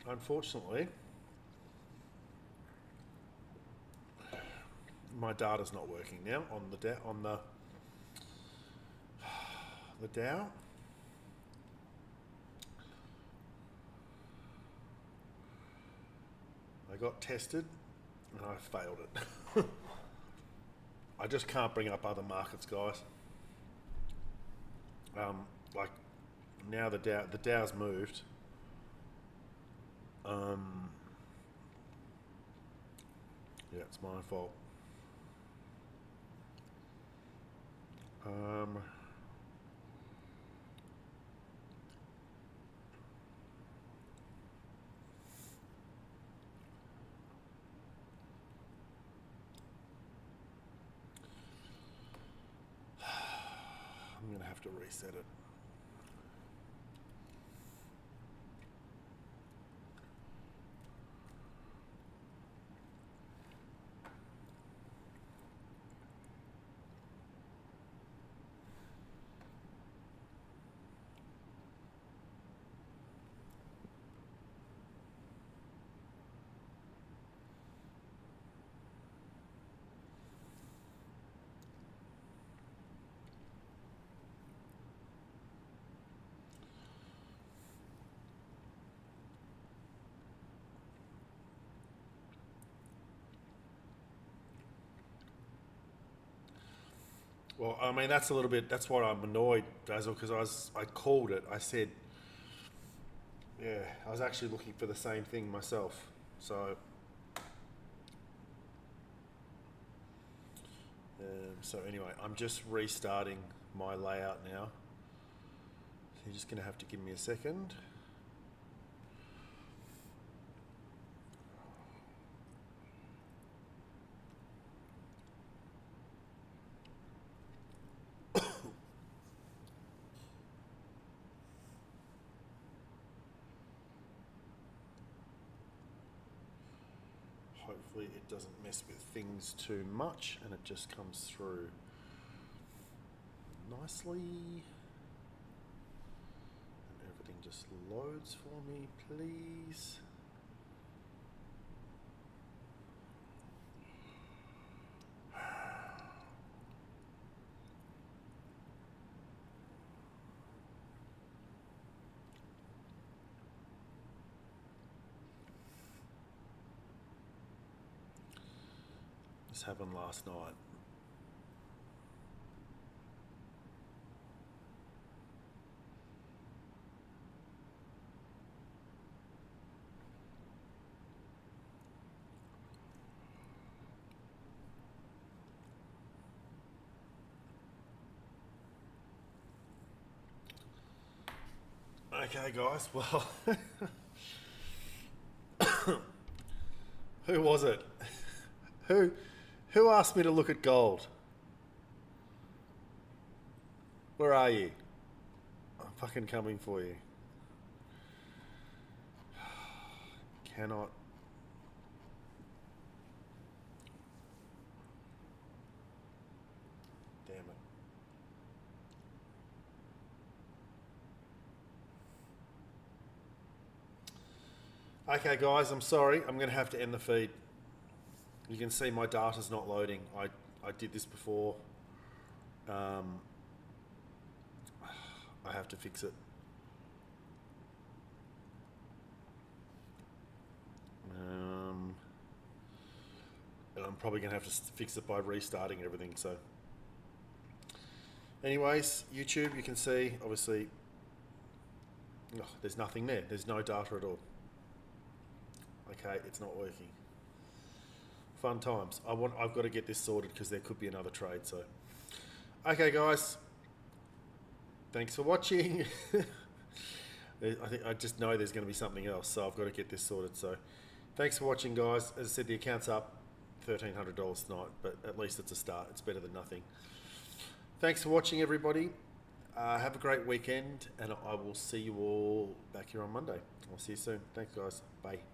unfortunately, my data's not working now on the Dow. I got tested and I failed it. I just can't bring up other markets, guys. Like now the Dow's moved. Yeah, it's my fault. I'm gonna have to reset it. Well, I mean, that's why I'm annoyed, Basil, because I called it. I said, yeah, I was actually looking for the same thing myself. So, so anyway, I'm just restarting my layout now. So you're just going to have to give me a second. Hopefully it doesn't mess with things too much and it just comes through nicely. And everything just loads for me, please. This happened last night. Okay, guys, well, who was it? Who asked me to look at gold? Where are you? I'm fucking coming for you. Cannot. Damn it. Okay, guys, I'm sorry. I'm going to have to end the feed. You can see my data's not loading. I did this before. I have to fix it. And I'm probably going to have to fix it by restarting everything. So, anyways, YouTube, you can see, obviously, there's nothing there. There's no data at all. Okay, it's not working. Fun times. I've got to get this sorted because there could be another trade. So, okay, guys. Thanks for watching. I just know there's going to be something else, so I've got to get this sorted. So, thanks for watching, guys. As I said, the account's up $1,300 tonight, but at least it's a start. It's better than nothing. Thanks for watching, everybody. Have a great weekend, and I will see you all back here on Monday. I'll see you soon. Thanks, guys. Bye.